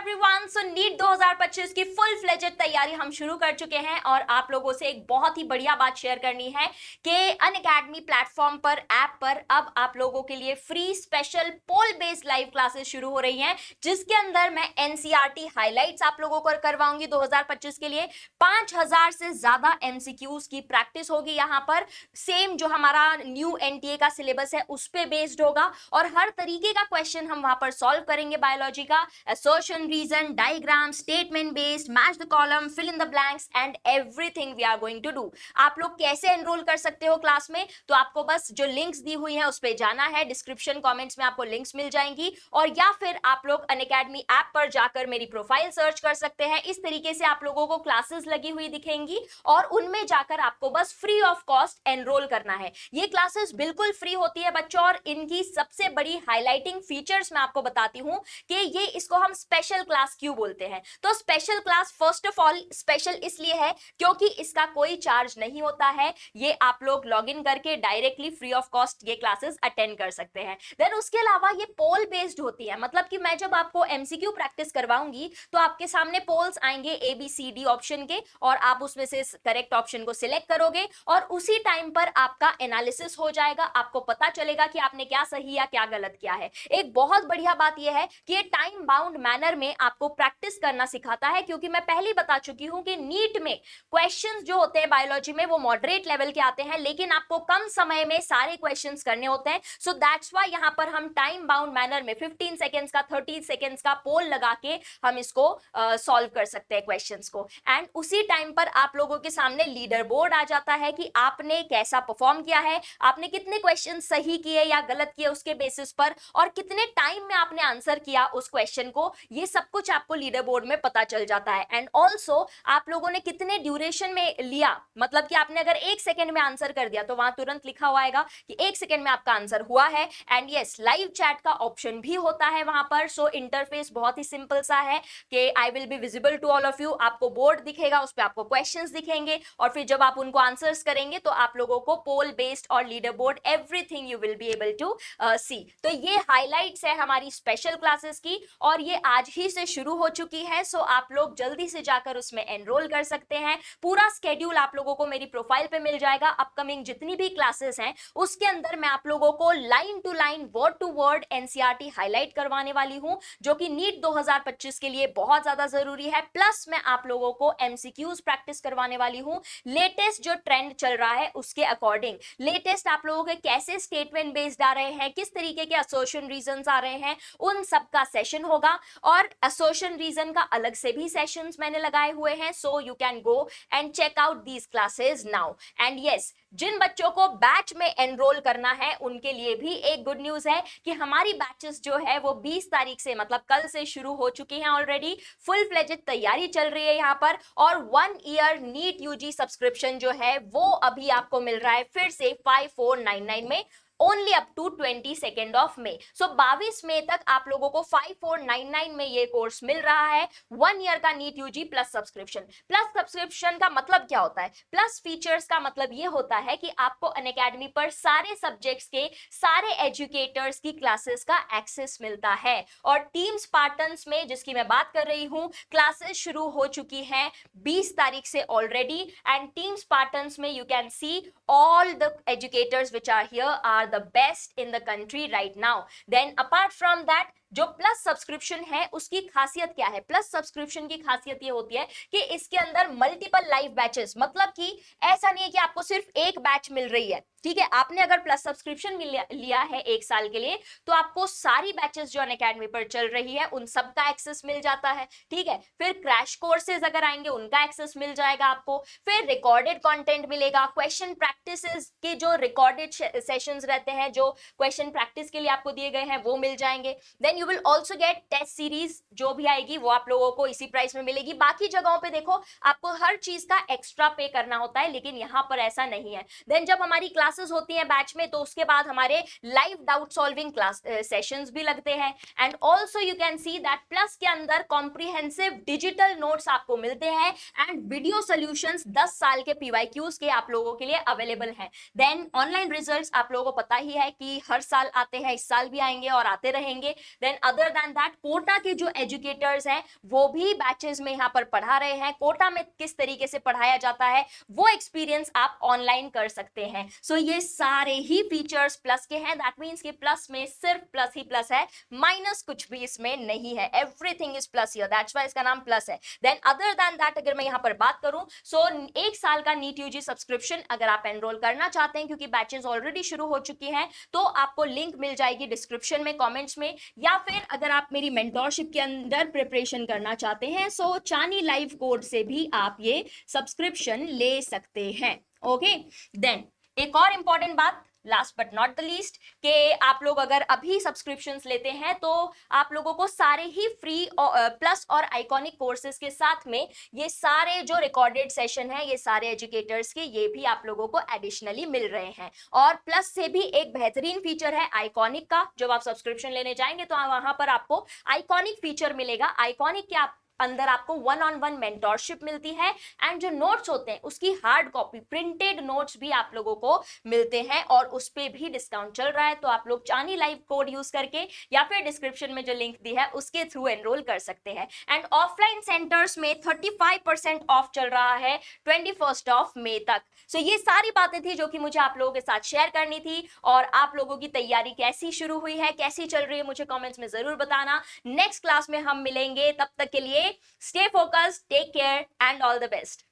Everyone, सो NEET 2025 की full fledged तैयारी हम शुरू कर चुके हैं और आप लोगों से एक बहुत ही बढ़िया बात शेयर करनी है कि अनअकैडमी प्लेटफॉर्म पर ऐप पर अब आप लोगों के लिए फ्री स्पेशल पोल बेस्ड लाइव क्लासेस शुरू हो रही हैं, जिसके अंदर मैं एनसीईआरटी हाइलाइट्स आप लोगों को करवाऊंगी 2025 के लिए। 5000 से ज्यादा एमसीक्यूज की प्रैक्टिस होगी यहाँ पर। सेम जो हमारा न्यू एनटीए का सिलेबस है उस पे बेस्ड होगा और हर तरीके का क्वेश्चन हम वहां पर सॉल्व करेंगे। बायोलॉजी का assertion, reason, diagram, statement based, match the column, fill in the blanks and everything we are going to do। आप लोग कैसे एनरोल कर सकते हो क्लास में, तो आपको बस जो लिंक्स दी हुई हैं उस पे जाना है, डिस्क्रिप्शन कमेंट्स में आपको लिंक्स मिल जाएंगी, और या फिर आप लोग अनअकैडमी ऐप पर जाकर मेरी प्रोफाइल सर्च कर सकते हैं। इस तरीके से आप लोगों को क्लासेस लगी हुई दिखेंगी और उनमें जाकर आपको बस फ्री ऑफ कॉस्ट एनरोल करना है। ये क्लासेस बिल्कुल फ्री होती है बच्चों, और इनकी सबसे बड़ी हाईलाइटिंग फीचर्स मैं आपको बताती हूं कि ये इसको हम स्पेशल क्लास क्यों बोलते हैं। तो special class first of all special इसलिए है क्योंकि इसका कोई चार्ज नहीं होता है। ये आप लोग लॉग इन करके डायरेक्टली फ्री ऑफ कॉस्ट ये क्लासेस अटेंड कर सकते हैं। देन उसके अलावा ये पोल बेस्ड होती है, मतलब कि मैं जब आपको एमसीक्यू प्रैक्टिस करवाऊंगी तो आपके सामने पोल्स आएंगे ABCD ऑप्शन के, और आप उसमें से करेक्ट ऑप्शन को सिलेक्ट करोगे और उसी टाइम पर आपका एनालिसिस हो जाएगा। आपको पता चलेगा कि आपने क्या सही या क्या गलत किया है। एक बहुत बढ़िया बात यह है कि ये टाइम बाउंड मैनर में आपको प्रैक्टिस करना सिखाता है, क्योंकि मैं पहले बता चुकी हूं कि नीट में क्वेश्चंस जो होते हैं बायोलॉजी में वो मॉडरेट लेवल के आते हैं, लेकिन आपको कम समय में सारे क्वेश्चंस करने होते हैं। सो दैट्स व्हाई यहां पर हम टाइम बाउंड मैनर में 15 सेकेंड्स का 30 सेकेंड्स का पोल लगा के हम इसको सॉल्व कर सकते हैं क्वेश्चंस को। एंड उसी टाइम पर आप लोगों के सामने लीडर बोर्ड आ जाता है कि आपने कैसा परफॉर्म किया है, आपने कितने क्वेश्चन सही किए या गलत किए उसके बेसिस पर, और कितने टाइम में आपने आंसर किया उस क्वेश्चन को। ये सब कुछ आपको लीडर बोर्ड में पता चल जाता है। एंड ऑल्सो आप लोगों ने कितने ड्यूरेशन में लिया, मतलब कि आपने अगर 1 सेकेंड में आंसर कर दिया तो वहां तुरंत लिखा हुआ आएगा कि 1 सेकेंड में आपका आंसर हुआ है। एंड यस, लाइव चैट का ऑप्शन भी होता है वहां पर। सो इंटरफेस बहुत ही सिंपल सा है कि I will be visible to all of you. आपको बोर्ड दिखेगा, उस पर आपको क्वेश्चंस दिखेंगे, और फिर जब आप उनको आंसर्स करेंगे तो आप लोगों को पोल बेस्ड और leader board everything you will be able to see. तो ये हाइलाइट्स है हमारी स्पेशल क्लासेस की, और ये आज ही से शुरू हो चुकी है। सो आप लोग जल्दी से जाकर उसमें एनरोल कर सकते हैं। पूरा स्केड्यूल आप लोगों को मेरी प्रोफाइल पे मिल जाएगा। अपकमिंग जितनी भी क्लासेस हैं उसके अंदर मैं आप लोगों को line to line, word to word NCERT highlight करवाने वाली हूं, जो कि नीट 2025 के लिए बहुत ज्यादा जरूरी है। प्लस मैं आप लोगों को एमसीक्यूज प्रैक्टिस करवाने वाली हूं, लेटेस्ट जो ट्रेंड चल रहा है उसके अकॉर्डिंग। लेटेस्ट आप लोगों के कैसे स्टेटमेंट बेस्ड आ रहे हैं, किस तरीके के असर्शन रीजंस आ रहे हैं, उन सब का सेशन होगा। और असर्शन रीजन का अलग से भी सेशंस मैंने लगाए हुए हैं। So you can go and check out these classes now. And yes, जिन बच्चों को बैच में एनरोल करना है उनके लिए भी एक गुड न्यूज है कि हमारी बैचेस जो है वो 20 तारीख से, मतलब कल से शुरू हो चुकी हैं ऑलरेडी। फुल फ्लेजेड तैयारी चल रही है यहाँ पर, और 1 ईयर नीट यूजी सब्सक्रिप्शन जो है वो अभी आपको मिल रहा है फिर से 5499 में, only up to 22 of May. So 22 मई तक आप लोगों को 5499 में ये कोर्स मिल रहा है। 1 ईयर का NEET UG plus subscription. Plus subscription का मतलब क्या होता है? प्लस फीचर्स का मतलब ये होता है कि आपको अनअकैडमी पर सारे सब्जेक्ट्स के सारे एजुकेटर्स की क्लासेस का एक्सेस मिलता है। और टीम स्पार्टन्स में, जिसकी मैं बात कर रही हूं, क्लासेस शुरू हो चुकी हैं 20 तारीख से ऑलरेडी। एंड टीम स्पार्टन्स में you can see all the educators which are here are the best in the country right now. Then apart from that, जो प्लस सब्सक्रिप्शन है उसकी खासियत क्या है? प्लस सब्सक्रिप्शन की खासियत ये होती है कि इसके अंदर मल्टीपल लाइव बैचेस, मतलब कि ऐसा नहीं है कि आपको सिर्फ एक बैच मिल रही है। ठीक है, आपने अगर प्लस सब्सक्रिप्शन लिया है 1 साल के लिए तो आपको सारी बैचेस जो अनअकैडमी पर चल रही है उन सब का एक्सेस मिल जाता है। ठीक है, फिर क्रैश कोर्सेज अगर आएंगे उनका एक्सेस मिल जाएगा आपको, फिर रिकॉर्डेड कंटेंट मिलेगा, क्वेश्चन प्रैक्टिसेस के जो रिकॉर्डेड सेशंस रहते हैं जो क्वेश्चन प्रैक्टिस के लिए आपको दिए गए हैं वो मिल जाएंगे। Then you will also get test series जो भी आएगी वो आप लोगों को इसी प्राइस में मिलेगी। बाकी जगहों पे देखो आपको हर चीज का एक्स्ट्रा पे करना होता है, लेकिन यहाँ पर ऐसा नहीं है। देन जब हमारी क्लासेस होती हैं बैच में तो उसके बाद हमारे live doubt solving class sessions भी लगते हैं। And also you can see that plus के अंदर कॉम्प्रिहेंसिव डिजिटल नोट्स आपको मिलते हैं एंड वीडियो सॉल्यूशंस 10 साल के पीवाईक्यूज के आप लोगों के लिए अवेलेबल हैं। देन ऑनलाइन रिजल्ट्स आप लोगों को पता ही है कि हर साल आते हैं, इस साल भी आएंगे और आते रहेंगे। Then other than that Kota के जो एजुकेटर्स हैं वो भी बैचेस में यहाँ पर पढ़ा रहे हैं। कोटा में किस तरीके से पढ़ाया जाता है वो एक्सपीरियंस आप ऑनलाइन कर सकते हैं। सो ये सारे ही फीचर्स प्लस के हैं, दैट मीन्स कि प्लस में सिर्फ प्लस ही प्लस है, माइनस कुछ भी इसमें नहीं है, everything is plus here, that's why इसका नाम प्लस है। देन अदर देन दैट अगर मैं यहाँ पर बात करूं, सो 1 साल का नीट यूजी सब्सक्रिप्शन अगर आप एनरोल करना चाहते हैं, क्योंकि बैचेस ऑलरेडी शुरू हो चुकी हैं, तो आपको लिंक मिल जाएगी डिस्क्रिप्शन में, कमेंट्स में, या फिर अगर आप मेरी मेंटोरशिप के अंदर प्रिपरेशन करना चाहते हैं, सो चानी लाइव कोड से भी आप ये सब्सक्रिप्शन ले सकते हैं। ओके, देन एक और इंपॉर्टेंट बात, last but not the least, कि आप लोग अगर अभी सब्सक्रिप्शंस लेते हैं तो आप लोगों को सारे ही फ्री प्लस और आइकॉनिक कोर्सेज के साथ में ये सारे जो रिकॉर्डेड सेशन है, ये सारे एजुकेटर्स के, ये भी आप लोगों को एडिशनली मिल रहे हैं। और प्लस से भी एक बेहतरीन फीचर है आइकॉनिक का, जब आप सब्सक्रिप्शन लेने जाएंगे तो वहां पर आपको आइकॉनिक फीचर मिलेगा। आइकॉनिक के अंदर आपको 1-on-1 मेंटोरशिप मिलती है, एंड जो नोट्स होते हैं उसकी हार्ड कॉपी प्रिंटेड नोट्स भी आप लोगों को मिलते हैं, और उस पे भी डिस्काउंट चल रहा है। तो आप लोग चानी लाइव कोड यूज करके या फिर डिस्क्रिप्शन में जो लिंक दी है उसके थ्रू एनरोल कर सकते हैं। एंड ऑफलाइन सेंटर्स में 35% ऑफ चल रहा है 21 मई तक। सो ये सारी बातें थी जो कि मुझे आप लोगों के साथ शेयर करनी थी, और आप लोगों की तैयारी कैसी शुरू हुई है, कैसी चल रही है, मुझे कमेंट्स में जरूर बताना। नेक्स्ट क्लास में हम मिलेंगे, तब तक के लिए stay focused, take care, and all the best.